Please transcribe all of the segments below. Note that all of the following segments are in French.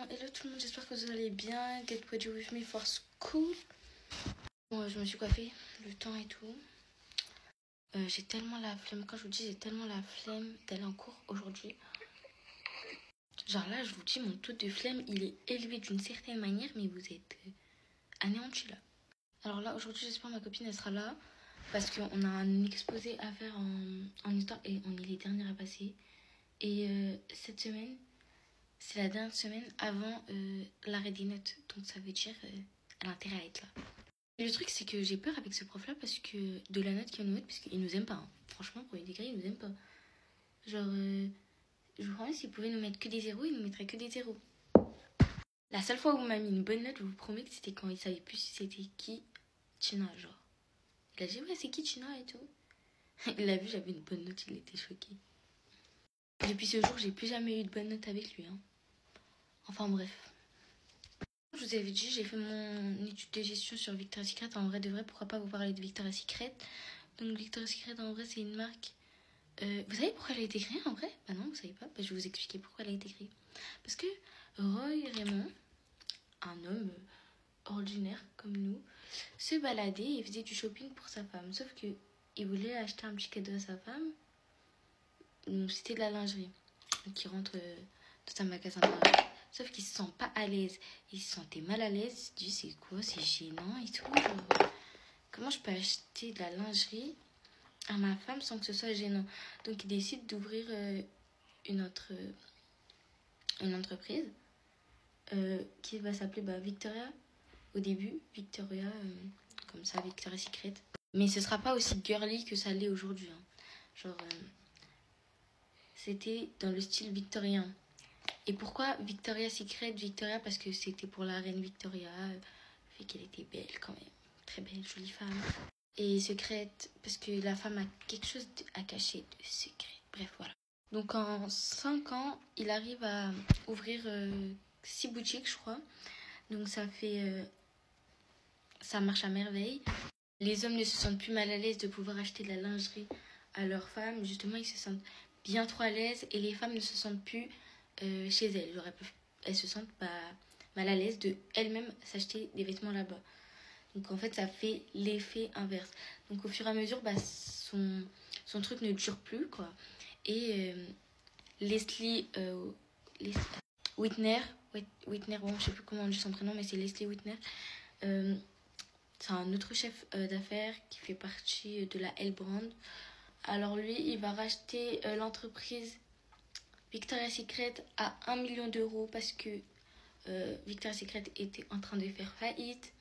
Hello tout le monde, j'espère que vous allez bien. Get ready with me for school. Bon, je me suis coiffée, le temps et tout. J'ai tellement la flemme, quand je vous dis j'ai tellement la flemme d'aller en cours aujourd'hui. Genre là, je vous dis, mon taux de flemme, il est élevé d'une certaine manière, mais vous êtes anéantis là. Alors là, aujourd'hui, j'espère ma copine, elle sera là. Parce qu'on a un exposé à faire en histoire et on est les dernières à passer. Et cette semaine, c'est la dernière semaine avant l'arrêt des notes. Donc ça veut dire elle a intérêt à être là. Et le truc, c'est que j'ai peur avec ce prof-là parce que de la note qu'il va nous mettre, parce qu'il nous aime pas. Hein. Franchement, pour les degrés, il nous aime pas. Genre, je vous promets, s'il pouvait nous mettre que des zéros, il nous mettrait que des zéros. La seule fois où il m'a mis une bonne note, je vous promets que c'était quand il savait plus si c'était qui Tina, genre. Il a dit, ouais, c'est qui Tina et tout. Il a vu, j'avais une bonne note, il était choqué. Depuis ce jour, j'ai plus jamais eu de bonne note avec lui. Hein. Enfin bref. Je vous avais dit, j'ai fait mon étude de gestion sur Victoria's Secret. En vrai de vrai, pourquoi pas vous parler de Victoria's Secret. Donc Victoria's Secret, en vrai, c'est une marque... vous savez pourquoi elle a été créée, en vrai? Bah non, vous savez pas. Bah, je vais vous expliquer pourquoi elle a été créée. Parce que Roy Raymond, un homme ordinaire comme nous, se baladait et faisait du shopping pour sa femme. Sauf que il voulait acheter un petit cadeau à sa femme. Donc c'était de la lingerie. Donc il rentre dans un magasin de lingerie. Sauf qu'il se sent pas à l'aise. Il se sentait mal à l'aise. Il se dit, c'est quoi? C'est gênant et tout. Genre, comment je peux acheter de la lingerie à ma femme sans que ce soit gênant? Donc il décide d'ouvrir une entreprise qui va s'appeler Victoria. Au début, Victoria, comme ça, Victoria's Secret. Mais ce sera pas aussi girly que ça l'est aujourd'hui. Hein. Genre, c'était dans le style victorien. Et pourquoi Victoria's Secret? Victoria, parce que c'était pour la reine Victoria, fait qu'elle était belle quand même, très belle, jolie femme. Et secrète, parce que la femme a quelque chose à cacher de secret. Bref, voilà. Donc en 5 ans, il arrive à ouvrir 6 boutiques, je crois. Donc ça fait... ça marche à merveille. Les hommes ne se sentent plus mal à l'aise de pouvoir acheter de la lingerie à leurs femmes. Justement, ils se sentent bien trop à l'aise et les femmes ne se sentent plus chez elles. Genre, elles se sentent pas mal à l'aise de elles-mêmes s'acheter des vêtements là-bas. Donc en fait, ça fait l'effet inverse. Donc au fur et à mesure, son truc ne dure plus, quoi. Et Leslie Whitner, bon, je sais plus comment on dit son prénom, mais c'est Leslie Whitner. C'est un autre chef d'affaires qui fait partie de la L Brand. Alors lui, il va racheter l'entreprise Victoria's Secret à 1 million d'euros parce que Victoria's Secret était en train de faire faillite.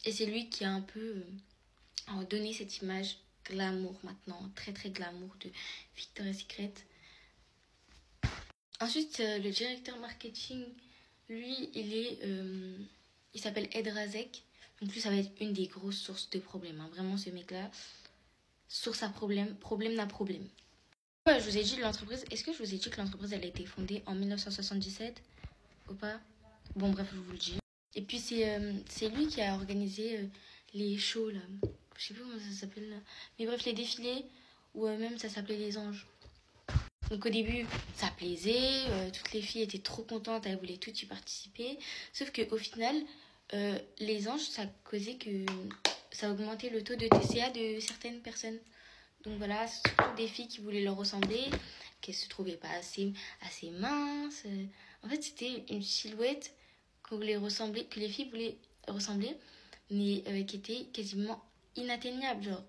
Et c'est lui qui a un peu donné cette image glamour maintenant, très très glamour de Victoria's Secret. Ensuite, le directeur marketing, lui, il s'appelle Ed Razek. Donc lui, ça va être une des grosses sources de problèmes. Hein. Vraiment, ce mec-là, source à problème, problème n'a problème. Ouais, je vous ai dit l'entreprise. Est-ce que je vous ai dit que l'entreprise, elle a été fondée en 1977 ou pas? Bon, bref, je vous le dis. Et puis, c'est lui qui a organisé les shows, là. Je sais plus comment ça s'appelle, là. Mais bref, les défilés, ou même ça s'appelait Les Anges. Donc au début, ça plaisait, toutes les filles étaient trop contentes, elles voulaient toutes y participer. Sauf qu'au final, les anges, ça causait que ça augmentait le taux de TCA de certaines personnes. Donc voilà, c'est surtout des filles qui voulaient leur ressembler, qu'elles se trouvaient pas assez minces. En fait, c'était une silhouette que les filles voulaient ressembler, mais qui était quasiment inatteignable, genre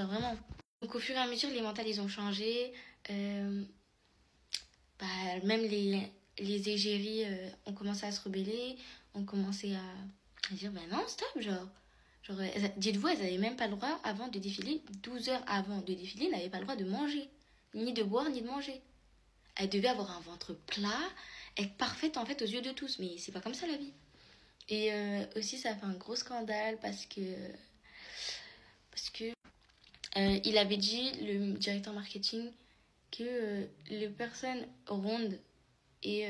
vraiment. Donc au fur et à mesure, les mentales, ils ont changé. Même les égéries ont commencé à se rebeller, ont commencé à dire non, stop, genre dites-vous, elles n'avaient même pas le droit avant de défiler, 12 heures avant de défiler, elles n'avaient pas le droit de manger, ni de boire, ni de manger. Elles devaient avoir un ventre plat, être parfaite en fait aux yeux de tous, mais c'est pas comme ça la vie. Et aussi, ça a fait un gros scandale parce que il avait dit, le directeur marketing, que les personnes rondes et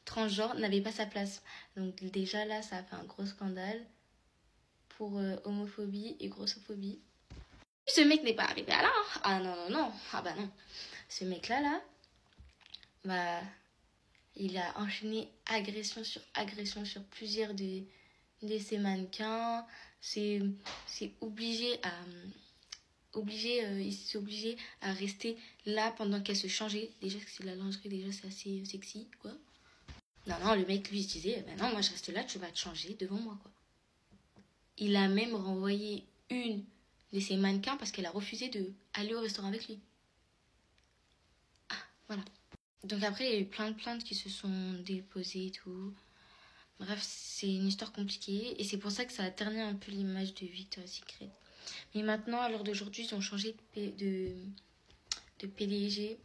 transgenres n'avaient pas sa place. Donc déjà là, ça a fait un gros scandale pour homophobie et grossophobie. Ce mec n'est pas arrivé à là. Ah non. Ah bah non. Ce mec-là, bah, Il a enchaîné agression sur plusieurs de ces mannequins. C'est il s'est obligé à rester là pendant qu'elle se changeait. Déjà que c'est la lingerie, déjà c'est assez sexy, quoi. Non, le mec lui disait, ben non, moi je reste là, tu vas te changer devant moi, quoi. Il a même renvoyé une de ses mannequins parce qu'elle a refusé d'aller au restaurant avec lui. Ah, voilà. Donc après, il y a eu plein de plaintes qui se sont déposées et tout. Bref, c'est une histoire compliquée et c'est pour ça que ça a terni un peu l'image de Victoria's Secret. Mais maintenant, à l'heure d'aujourd'hui, ils ont changé de PDG.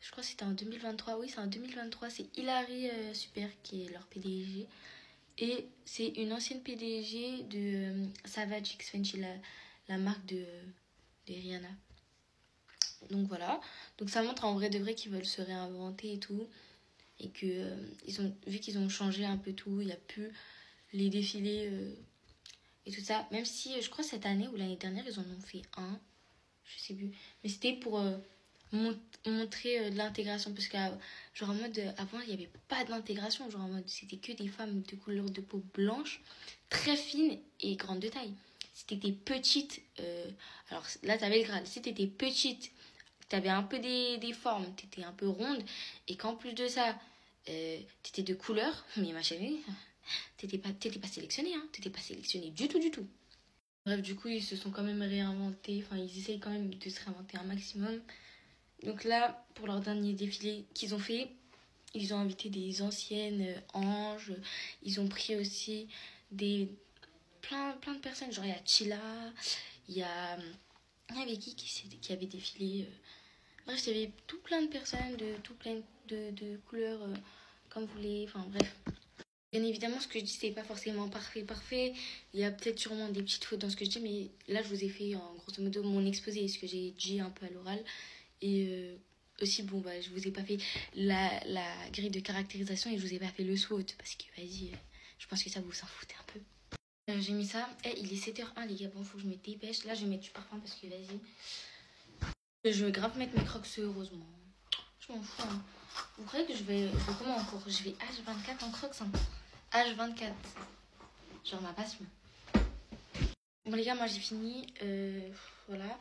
Je crois que c'était en 2023. Oui, c'est en 2023. C'est Hilary Super qui est leur PDG. Et c'est une ancienne PDG de Savage X Fenty, la marque de Rihanna. Donc voilà. Donc ça montre en vrai de vrai qu'ils veulent se réinventer et tout. Et que vu qu'ils ont changé un peu tout, il n'y a plus les défilés et tout ça. Même si je crois cette année ou l'année dernière, ils en ont fait un. Je sais plus. Mais c'était pour montrer de l'intégration. Parce que genre en mode avant, il n'y avait pas d'intégration. Genre en mode c'était que des femmes de couleur de peau blanche, très fines et grande de taille. Si t'étais petite, alors là t'avais le grade. Si t'étais petite, t'avais un peu des formes, t'étais un peu ronde. Et qu'en plus de ça, t'étais de couleur, mais ma chérie, t'étais pas sélectionnée, hein. T'étais pas sélectionnée du tout. Bref, du coup, ils se sont quand même réinventés. Enfin, ils essayent quand même de se réinventer un maximum. Donc là, pour leur dernier défilé qu'ils ont fait, ils ont invité des anciennes anges. Ils ont pris aussi plein de personnes. Genre, il y a Chila, il y avait qui avait défilé. Bref, il y avait tout plein de personnes, tout plein de couleurs, comme vous voulez. Enfin, bref. Bien évidemment, ce que je dis, c'est pas forcément parfait. Il y a peut-être sûrement des petites fautes dans ce que je dis, mais là, je vous ai fait, en grosso modo, mon exposé, ce que j'ai dit un peu à l'oral. Et aussi, bon, bah, je vous ai pas fait la grille de caractérisation et je vous ai pas fait le SWOT, parce que, vas-y, je pense que ça vous s'en foutez un peu. J'ai mis ça. Il est 7h01, les gars. Bon, faut que je me dépêche. Là, je vais mettre du parfum parce que, vas-y. Je vais grave mettre mes crocs, heureusement. Je m'en fous, hein. Vous croyez que je vais comment encore? Je vais H24 en crocs, hein. H24. Genre ma passion. Bon les gars, moi j'ai fini. Voilà.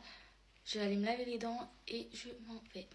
Je vais aller me laver les dents et je m'en vais.